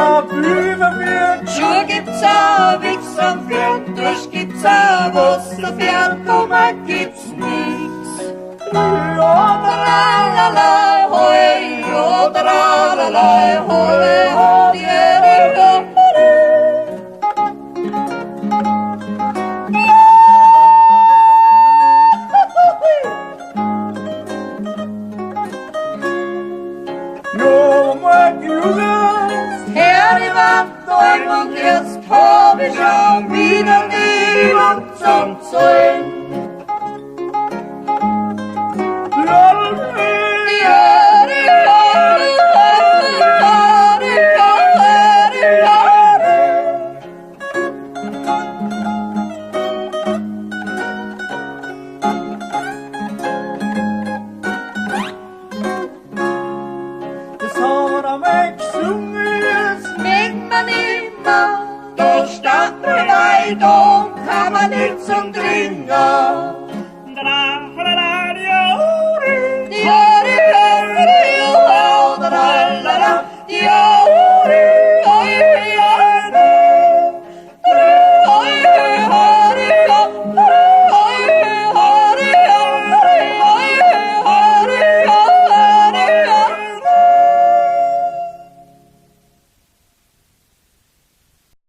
auch überführt. Schuhe gibt's auch, Wichs am Flirt, Dusch gibt's auch, Wasserpferd, Kummer gibt's nix. Jodralalala, hoi, jodralalala, hoi, hoi, hoi. Her i Wand und jetzt hab ich schon wieder niemand zum Zählen. Da stand man weit, da kann man nicht zum Trinken.